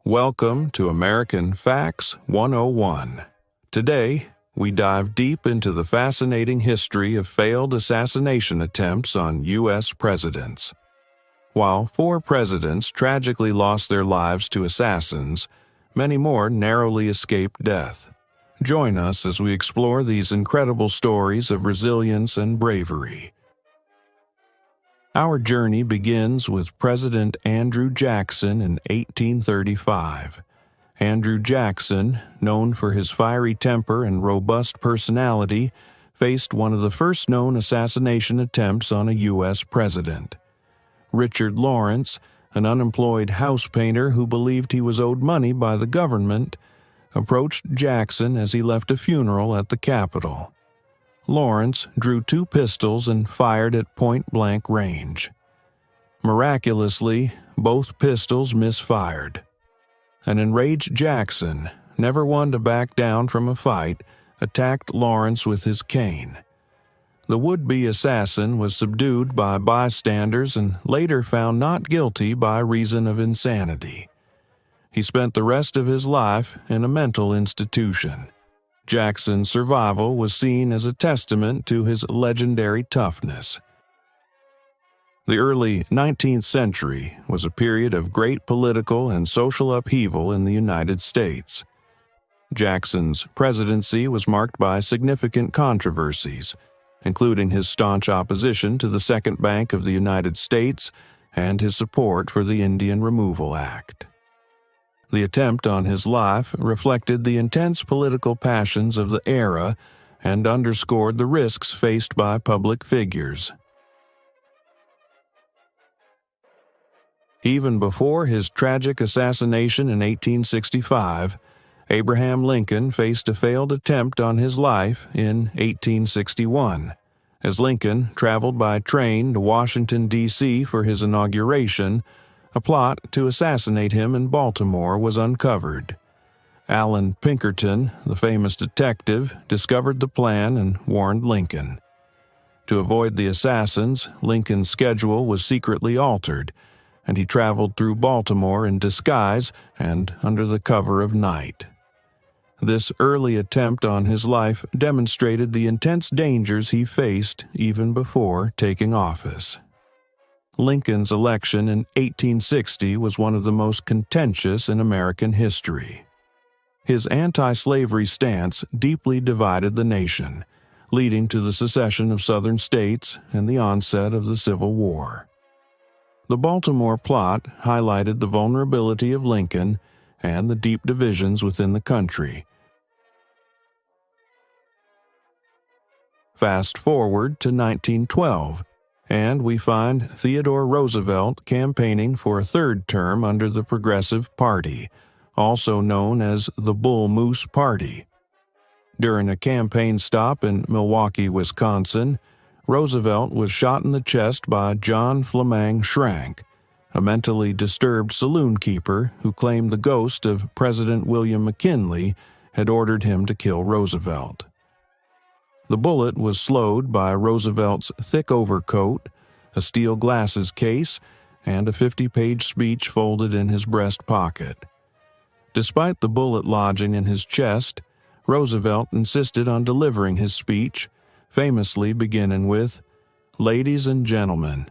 Welcome to American Facts 101. Today, we dive deep into the fascinating history of failed assassination attempts on U.S. presidents. While 4 presidents tragically lost their lives to assassins, many more narrowly escaped death. Join us as we explore these incredible stories of resilience and bravery. Our journey begins with President Andrew Jackson in 1835. Andrew Jackson, known for his fiery temper and robust personality, faced one of the first known assassination attempts on a U.S. president. Richard Lawrence, an unemployed house painter who believed he was owed money by the government, approached Jackson as he left a funeral at the Capitol. Lawrence drew 2 pistols and fired at point-blank range. Miraculously, both pistols misfired. An enraged Jackson, never one to back down from a fight, attacked Lawrence with his cane. The would-be assassin was subdued by bystanders and later found not guilty by reason of insanity. He spent the rest of his life in a mental institution. Jackson's survival was seen as a testament to his legendary toughness. The early 19th century was a period of great political and social upheaval in the United States. Jackson's presidency was marked by significant controversies, including his staunch opposition to the Second Bank of the United States and his support for the Indian Removal Act. The attempt on his life reflected the intense political passions of the era and underscored the risks faced by public figures. Even before his tragic assassination in 1865, Abraham Lincoln faced a failed attempt on his life in 1861. As Lincoln traveled by train to Washington, D.C. for his inauguration, a plot to assassinate him in Baltimore was uncovered. Allan Pinkerton, the famous detective, discovered the plan and warned Lincoln. To avoid the assassins, Lincoln's schedule was secretly altered, and he traveled through Baltimore in disguise and under the cover of night. This early attempt on his life demonstrated the intense dangers he faced even before taking office. Lincoln's election in 1860 was one of the most contentious in American history. His anti-slavery stance deeply divided the nation, leading to the secession of Southern states and the onset of the Civil War. The Baltimore plot highlighted the vulnerability of Lincoln and the deep divisions within the country. Fast forward to 1912, and we find Theodore Roosevelt campaigning for a 3rd term under the Progressive Party, also known as the Bull Moose Party. During a campaign stop in Milwaukee, Wisconsin, Roosevelt was shot in the chest by John Fleming Schrank, a mentally disturbed saloon keeper who claimed the ghost of President William McKinley had ordered him to kill Roosevelt. The bullet was slowed by Roosevelt's thick overcoat, a steel glasses case, and a 50-page speech folded in his breast pocket. Despite the bullet lodging in his chest, Roosevelt insisted on delivering his speech, famously beginning with, "Ladies and gentlemen,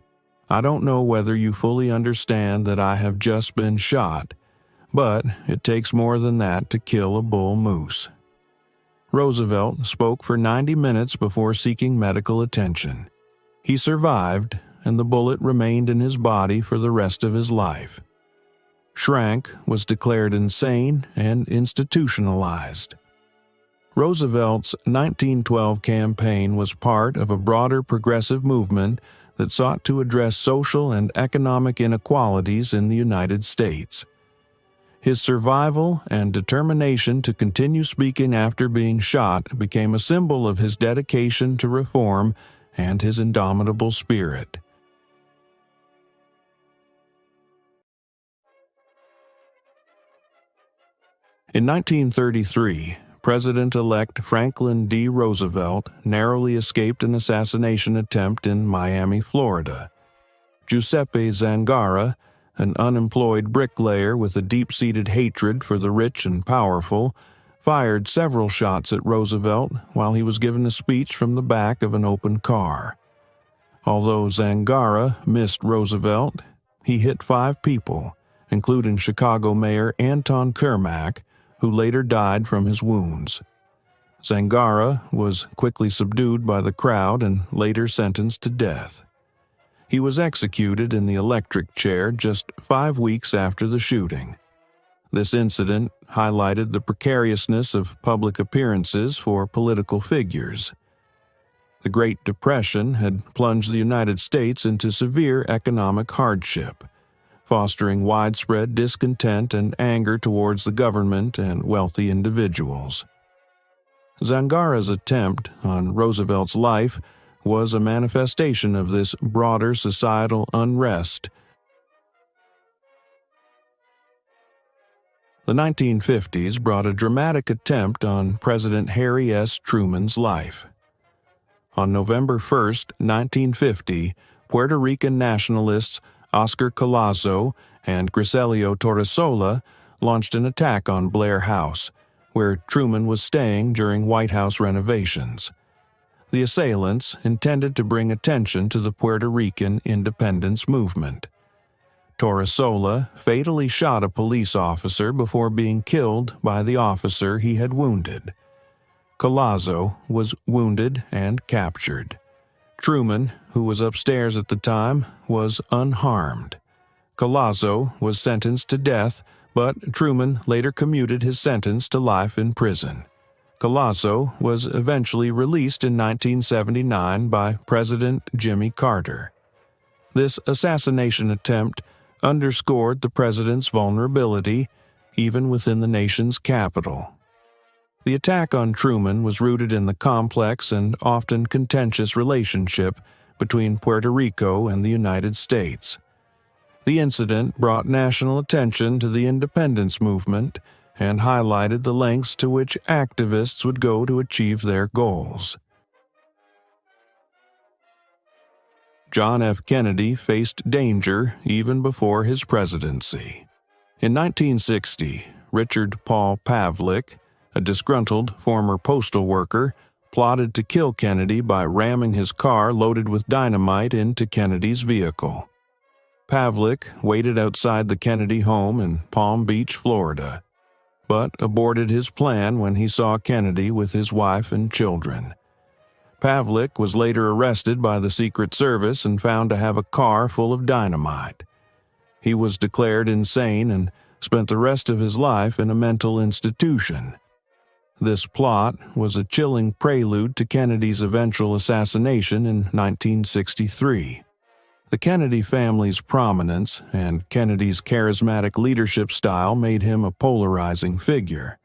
I don't know whether you fully understand that I have just been shot, but it takes more than that to kill a bull moose." Roosevelt spoke for 90 minutes before seeking medical attention. He survived, and the bullet remained in his body for the rest of his life. Schrank was declared insane and institutionalized. Roosevelt's 1912 campaign was part of a broader progressive movement that sought to address social and economic inequalities in the United States. His survival and determination to continue speaking after being shot became a symbol of his dedication to reform and his indomitable spirit. In 1933, President-elect Franklin D. Roosevelt narrowly escaped an assassination attempt in Miami, Florida. Giuseppe Zangara, an unemployed bricklayer with a deep-seated hatred for the rich and powerful, fired several shots at Roosevelt while he was giving a speech from the back of an open car. Although Zangara missed Roosevelt, he hit 5 people, including Chicago Mayor Anton Kermack, who later died from his wounds. Zangara was quickly subdued by the crowd and later sentenced to death. He was executed in the electric chair just 5 weeks after the shooting. This incident highlighted the precariousness of public appearances for political figures. The Great Depression had plunged the United States into severe economic hardship, fostering widespread discontent and anger towards the government and wealthy individuals. Zangara's attempt on Roosevelt's life was a manifestation of this broader societal unrest. The 1950s brought a dramatic attempt on President Harry S. Truman's life. On November 1, 1950, Puerto Rican nationalists Oscar Collazo and Griselio Torresola launched an attack on Blair House, where Truman was staying during White House renovations. The assailants intended to bring attention to the Puerto Rican independence movement. Torresola fatally shot a police officer before being killed by the officer he had wounded. Collazo was wounded and captured. Truman, who was upstairs at the time, was unharmed. Collazo was sentenced to death, but Truman later commuted his sentence to life in prison. Collazo was eventually released in 1979 by President Jimmy Carter. This assassination attempt underscored the president's vulnerability, even within the nation's capital. The attack on Truman was rooted in the complex and often contentious relationship between Puerto Rico and the United States. The incident brought national attention to the independence movement and highlighted the lengths to which activists would go to achieve their goals. John F. Kennedy faced danger even before his presidency. In 1960, Richard Paul Pavlik, a disgruntled former postal worker, plotted to kill Kennedy by ramming his car loaded with dynamite into Kennedy's vehicle. Pavlik waited outside the Kennedy home in Palm Beach, Florida, but aborted his plan when he saw Kennedy with his wife and children. Pavlik was later arrested by the Secret Service and found to have a car full of dynamite. He was declared insane and spent the rest of his life in a mental institution. This plot was a chilling prelude to Kennedy's eventual assassination in 1963. The Kennedy family's prominence and Kennedy's charismatic leadership style made him a polarizing figure.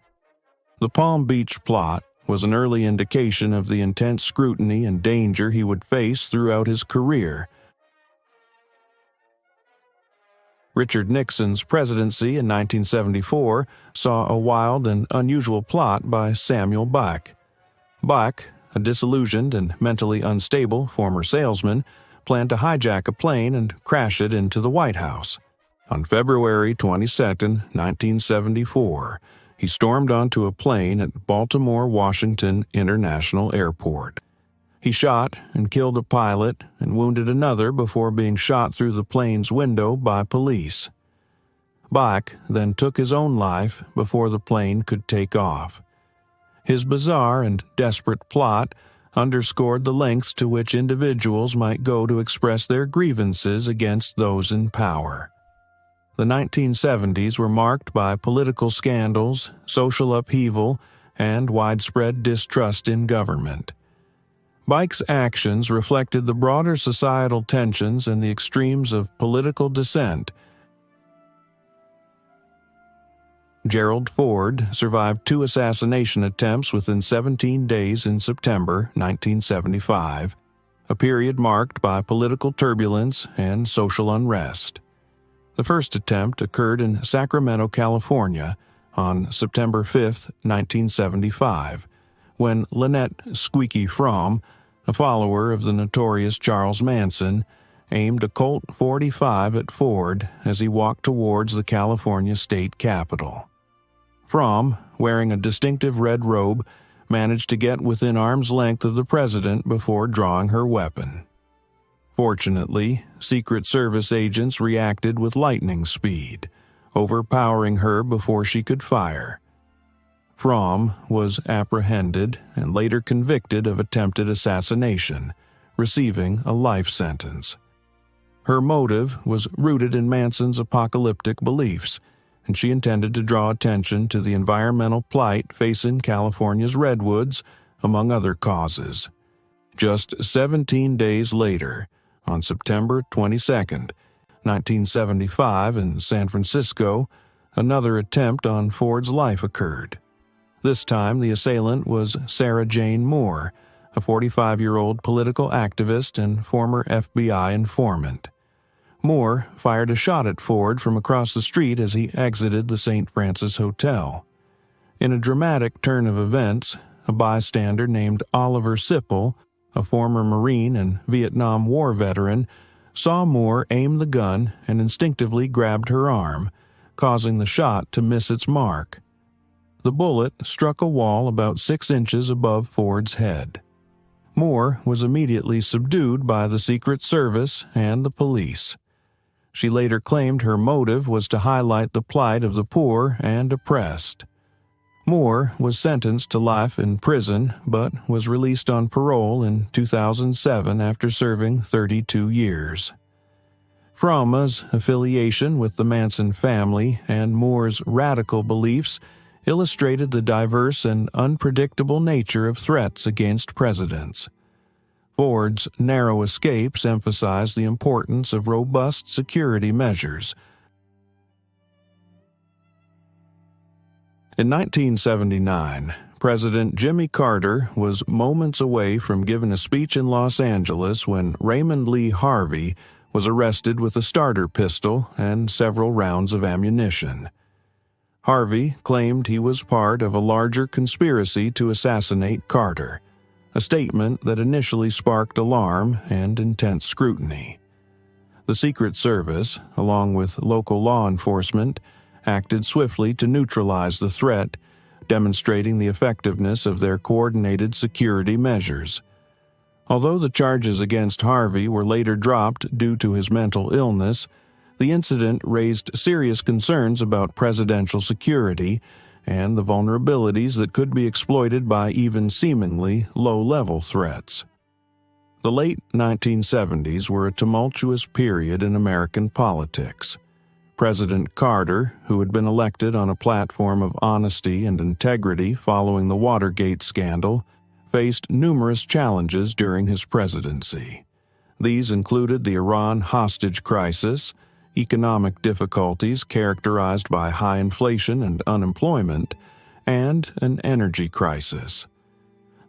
The Palm Beach plot was an early indication of the intense scrutiny and danger he would face throughout his career. Richard Nixon's presidency in 1974 saw a wild and unusual plot by Samuel Buck. Buck, a disillusioned and mentally unstable former salesman, planned to hijack a plane and crash it into the White House. On February 22, 1974, he stormed onto a plane at Baltimore, Washington International Airport. He shot and killed a pilot and wounded another before being shot through the plane's window by police. Buck then took his own life before the plane could take off. His bizarre and desperate plot underscored the lengths to which individuals might go to express their grievances against those in power. The 1970s were marked by political scandals, social upheaval, and widespread distrust in government. Buck's actions reflected the broader societal tensions and the extremes of political dissent. Gerald Ford survived 2 assassination attempts within 17 days in September 1975, a period marked by political turbulence and social unrest. The first attempt occurred in Sacramento, California, on September 5, 1975, when Lynette "Squeaky" Fromm, a follower of the notorious Charles Manson, aimed a Colt .45 at Ford as he walked towards the California state capitol. Fromm, wearing a distinctive red robe, managed to get within arm's length of the president before drawing her weapon. Fortunately, Secret Service agents reacted with lightning speed, overpowering her before she could fire. Fromm was apprehended and later convicted of attempted assassination, receiving a life sentence. Her motive was rooted in Manson's apocalyptic beliefs, and she intended to draw attention to the environmental plight facing California's redwoods, among other causes. Just 17 days later, on September 22, 1975, in San Francisco, another attempt on Ford's life occurred. This time, the assailant was Sarah Jane Moore, a 45-year-old political activist and former FBI informant. Moore fired a shot at Ford from across the street as he exited the St. Francis Hotel. In a dramatic turn of events, a bystander named Oliver Sipple, a former Marine and Vietnam War veteran, saw Moore aim the gun and instinctively grabbed her arm, causing the shot to miss its mark. The bullet struck a wall about 6 inches above Ford's head. Moore was immediately subdued by the Secret Service and the police. She later claimed her motive was to highlight the plight of the poor and oppressed. Moore was sentenced to life in prison but was released on parole in 2007 after serving 32 years. Fromma's affiliation with the Manson family and Moore's radical beliefs illustrated the diverse and unpredictable nature of threats against presidents. Ford's narrow escapes emphasized the importance of robust security measures. In 1979, President Jimmy Carter was moments away from giving a speech in Los Angeles when Raymond Lee Harvey was arrested with a starter pistol and several rounds of ammunition. Harvey claimed he was part of a larger conspiracy to assassinate Carter, a statement that initially sparked alarm and intense scrutiny. The Secret Service, along with local law enforcement, acted swiftly to neutralize the threat, demonstrating the effectiveness of their coordinated security measures. Although the charges against Harvey were later dropped due to his mental illness, the incident raised serious concerns about presidential security and the vulnerabilities that could be exploited by even seemingly low-level threats. The late 1970s were a tumultuous period in American politics. President Carter, who had been elected on a platform of honesty and integrity following the Watergate scandal, faced numerous challenges during his presidency. These included the Iran hostage crisis, economic difficulties characterized by high inflation and unemployment, and an energy crisis.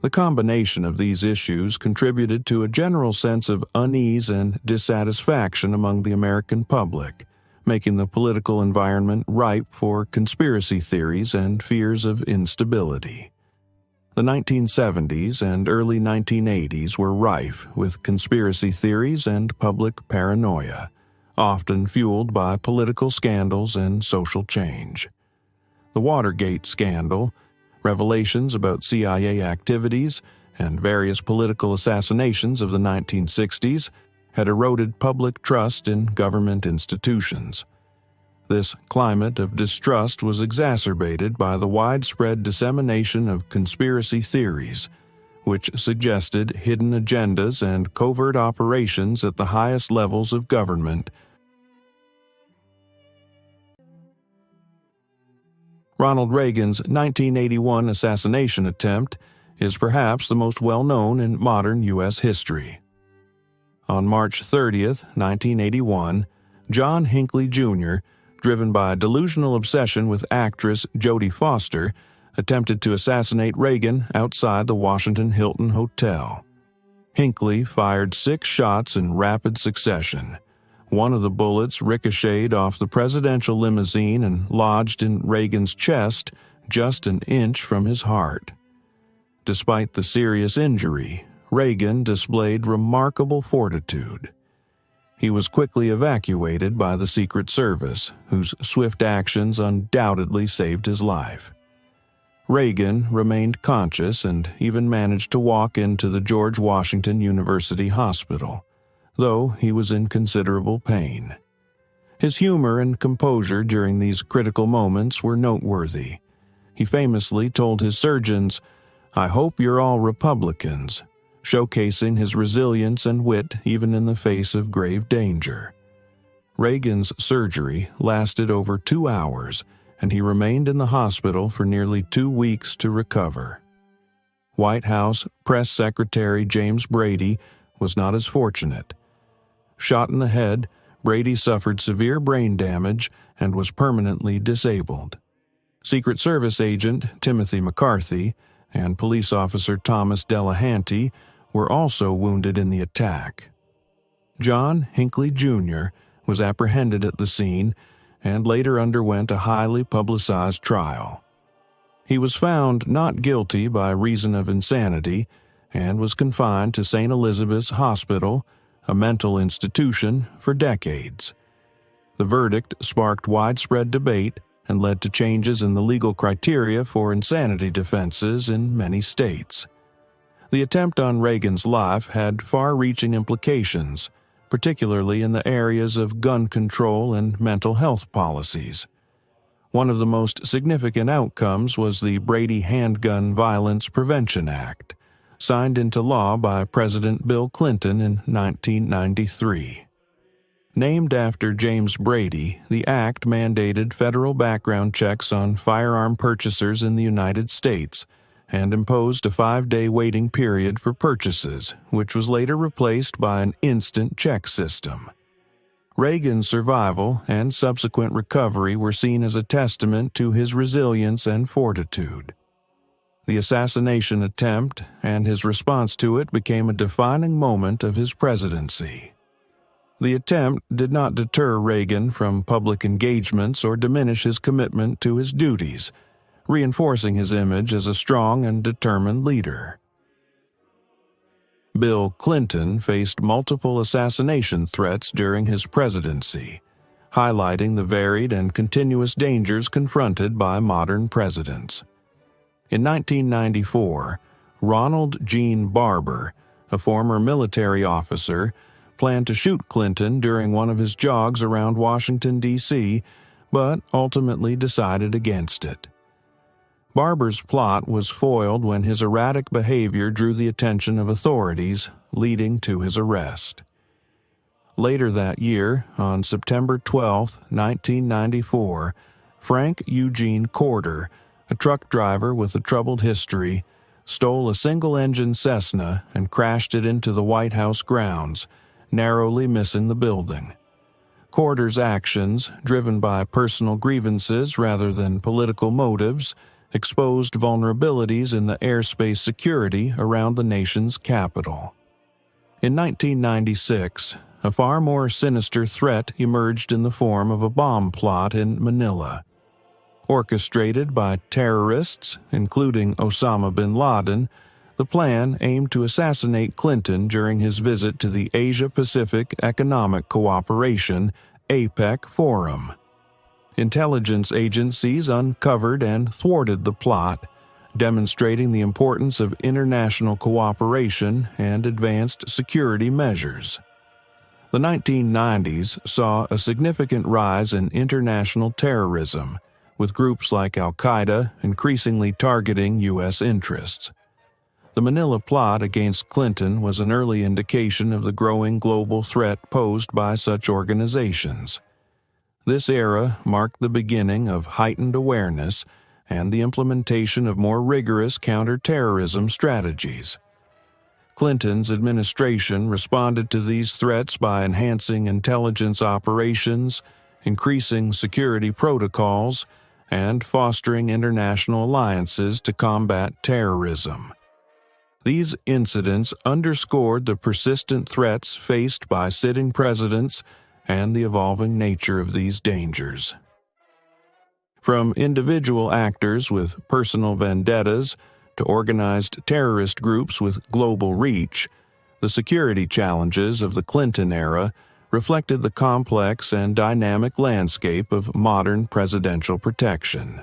The combination of these issues contributed to a general sense of unease and dissatisfaction among the American public, making the political environment ripe for conspiracy theories and fears of instability. The 1970s and early 1980s were rife with conspiracy theories and public paranoia, often fueled by political scandals and social change. The Watergate scandal, revelations about CIA activities, and various political assassinations of the 1960s had eroded public trust in government institutions. This climate of distrust was exacerbated by the widespread dissemination of conspiracy theories, which suggested hidden agendas and covert operations at the highest levels of government. Ronald Reagan's 1981 assassination attempt is perhaps the most well-known in modern U.S. history. On March 30, 1981, John Hinckley Jr., driven by a delusional obsession with actress Jodie Foster, attempted to assassinate Reagan outside the Washington Hilton Hotel. Hinckley fired 6 shots in rapid succession. One of the bullets ricocheted off the presidential limousine and lodged in Reagan's chest just an inch from his heart. Despite the serious injury, Reagan displayed remarkable fortitude. He was quickly evacuated by the Secret Service, whose swift actions undoubtedly saved his life. Reagan remained conscious and even managed to walk into the George Washington University Hospital, though he was in considerable pain. His humor and composure during these critical moments were noteworthy. He famously told his surgeons, "I hope you're all Republicans," showcasing his resilience and wit even in the face of grave danger. Reagan's surgery lasted over 2 hours, and he remained in the hospital for nearly 2 weeks to recover. White House Press Secretary James Brady was not as fortunate. Shot in the head, Brady suffered severe brain damage and was permanently disabled. Secret Service agent Timothy McCarthy and police officer Thomas Delahanty were also wounded in the attack. John Hinckley Jr. was apprehended at the scene and later underwent a highly publicized trial. He was found not guilty by reason of insanity and was confined to St. Elizabeth's Hospital, a mental institution, for decades. The verdict sparked widespread debate and led to changes in the legal criteria for insanity defenses in many states. The attempt on Reagan's life had far-reaching implications, particularly in the areas of gun control and mental health policies. One of the most significant outcomes was the Brady Handgun Violence Prevention Act, signed into law by President Bill Clinton in 1993. Named after James Brady, the act mandated federal background checks on firearm purchasers in the United States and imposed a 5-day waiting period for purchases, which was later replaced by an instant check system. Reagan's survival and subsequent recovery were seen as a testament to his resilience and fortitude. The assassination attempt and his response to it became a defining moment of his presidency. The attempt did not deter Reagan from public engagements or diminish his commitment to his duties, reinforcing his image as a strong and determined leader. Bill Clinton faced multiple assassination threats during his presidency, highlighting the varied and continuous dangers confronted by modern presidents. In 1994, Ronald Gene Barber, a former military officer, planned to shoot Clinton during one of his jogs around Washington, D.C., but ultimately decided against it. Barber's plot was foiled when his erratic behavior drew the attention of authorities, leading to his arrest. Later that year, on September 12, 1994, Frank Eugene Corder, a truck driver with a troubled history, stole a single-engine Cessna and crashed it into the White House grounds, narrowly missing the building. Corder's actions, driven by personal grievances rather than political motives, exposed vulnerabilities in the airspace security around the nation's capital. In 1996, a far more sinister threat emerged in the form of a bomb plot in Manila. Orchestrated by terrorists, including Osama bin Laden, the plan aimed to assassinate Clinton during his visit to the Asia-Pacific Economic Cooperation (APEC) Forum. Intelligence agencies uncovered and thwarted the plot, demonstrating the importance of international cooperation and advanced security measures. The 1990s saw a significant rise in international terrorism, with groups like Al-Qaeda increasingly targeting U.S. interests. The Manila plot against Clinton was an early indication of the growing global threat posed by such organizations. This era marked the beginning of heightened awareness and the implementation of more rigorous counterterrorism strategies. Clinton's administration responded to these threats by enhancing intelligence operations, increasing security protocols, and fostering international alliances to combat terrorism. These incidents underscored the persistent threats faced by sitting presidents and the evolving nature of these dangers. From individual actors with personal vendettas to organized terrorist groups with global reach, the security challenges of the Clinton era reflected the complex and dynamic landscape of modern presidential protection.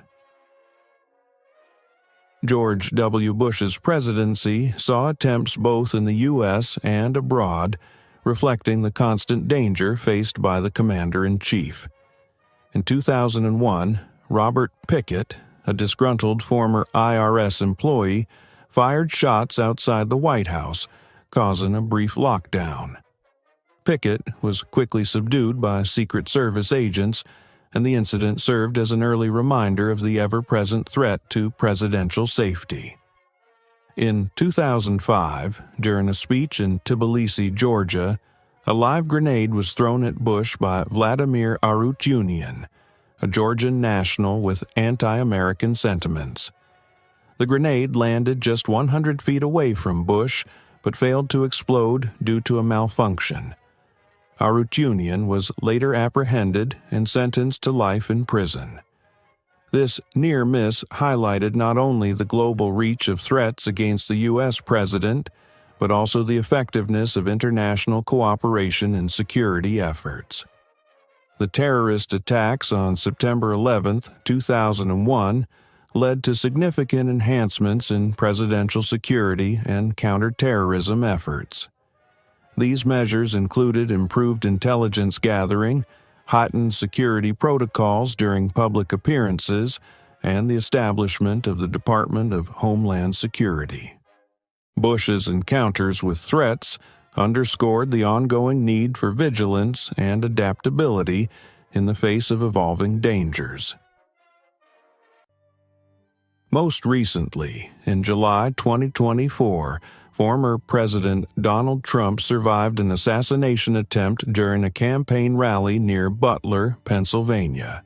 George W. Bush's presidency saw attempts both in the U.S. and abroad, reflecting the constant danger faced by the commander-in-chief. In 2001, Robert Pickett, a disgruntled former IRS employee, fired shots outside the White House, causing a brief lockdown. Pickett was quickly subdued by Secret Service agents, and the incident served as an early reminder of the ever-present threat to presidential safety. In 2005, during a speech in Tbilisi, Georgia, a live grenade was thrown at Bush by Vladimir Arutyunian, a Georgian national with anti-American sentiments. The grenade landed just 100 feet away from Bush, but failed to explode due to a malfunction. Arutyunian was later apprehended and sentenced to life in prison. This near miss highlighted not only the global reach of threats against the U.S. president, but also the effectiveness of international cooperation in security efforts. The terrorist attacks on September 11, 2001, led to significant enhancements in presidential security and counterterrorism efforts. These measures included improved intelligence gathering, heightened security protocols during public appearances, and the establishment of the Department of Homeland Security. Bush's encounters with threats underscored the ongoing need for vigilance and adaptability in the face of evolving dangers. Most recently, in July 2024, former President Donald Trump survived an assassination attempt during a campaign rally near Butler, Pennsylvania.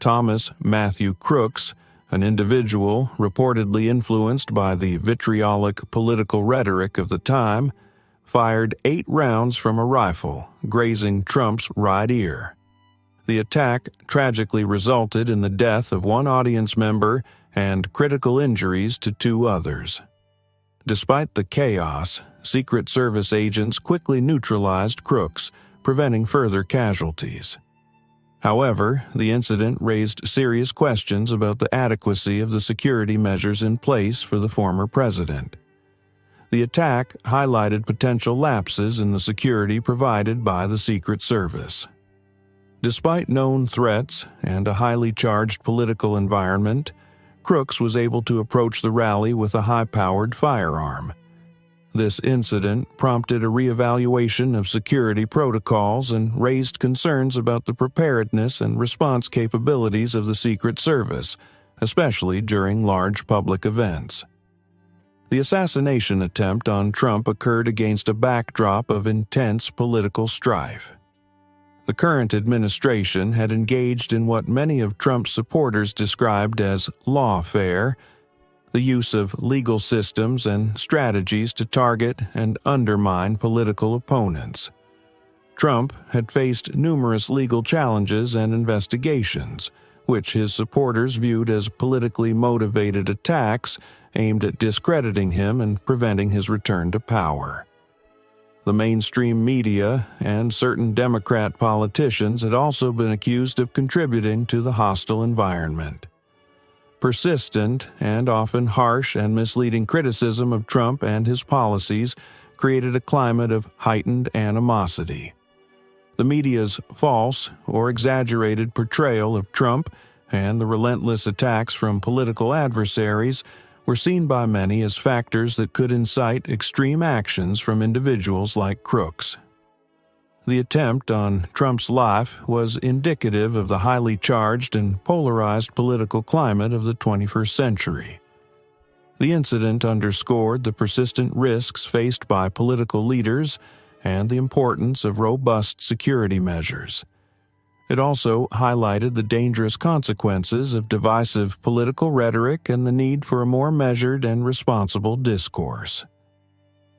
Thomas Matthew Crooks, an individual reportedly influenced by the vitriolic political rhetoric of the time, fired 8 rounds from a rifle, grazing Trump's right ear. The attack tragically resulted in the death of 1 audience member and critical injuries to 2 others. Despite the chaos, Secret Service agents quickly neutralized Crooks, preventing further casualties. However, the incident raised serious questions about the adequacy of the security measures in place for the former president. The attack highlighted potential lapses in the security provided by the Secret Service. Despite known threats and a highly charged political environment, Crooks was able to approach the rally with a high-powered firearm. This incident prompted a reevaluation of security protocols and raised concerns about the preparedness and response capabilities of the Secret Service, especially during large public events. The assassination attempt on Trump occurred against a backdrop of intense political strife. The current administration had engaged in what many of Trump's supporters described as lawfare, the use of legal systems and strategies to target and undermine political opponents. Trump had faced numerous legal challenges and investigations, which his supporters viewed as politically motivated attacks aimed at discrediting him and preventing his return to power. The mainstream media and certain Democrat politicians had also been accused of contributing to the hostile environment. Persistent and often harsh and misleading criticism of Trump and his policies created a climate of heightened animosity. The media's false or exaggerated portrayal of Trump and the relentless attacks from political adversaries were seen by many as factors that could incite extreme actions from individuals like Crooks. The attempt on Trump's life was indicative of the highly charged and polarized political climate of the 21st century. The incident underscored the persistent risks faced by political leaders and the importance of robust security measures. It also highlighted the dangerous consequences of divisive political rhetoric and the need for a more measured and responsible discourse.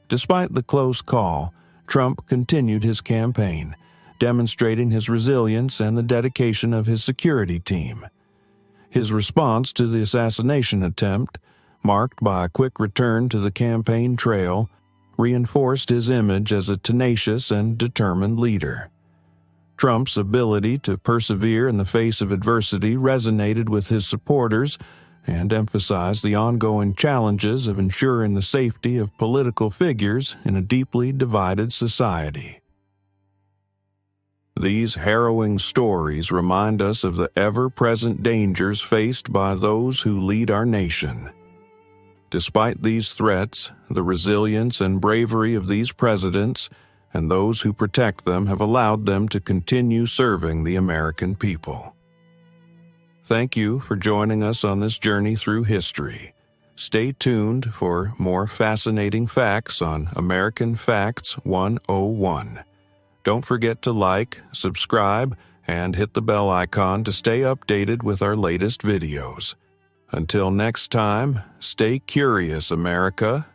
Despite the close call, Trump continued his campaign, demonstrating his resilience and the dedication of his security team. His response to the assassination attempt, marked by a quick return to the campaign trail, reinforced his image as a tenacious and determined leader. Trump's ability to persevere in the face of adversity resonated with his supporters and emphasized the ongoing challenges of ensuring the safety of political figures in a deeply divided society. These harrowing stories remind us of the ever-present dangers faced by those who lead our nation. Despite these threats, the resilience and bravery of these presidents and those who protect them have allowed them to continue serving the American people. Thank you for joining us on this journey through history. Stay tuned for more fascinating facts on American Facts 101. Don't forget to like, subscribe, and hit the bell icon to stay updated with our latest videos. Until next time, stay curious, America,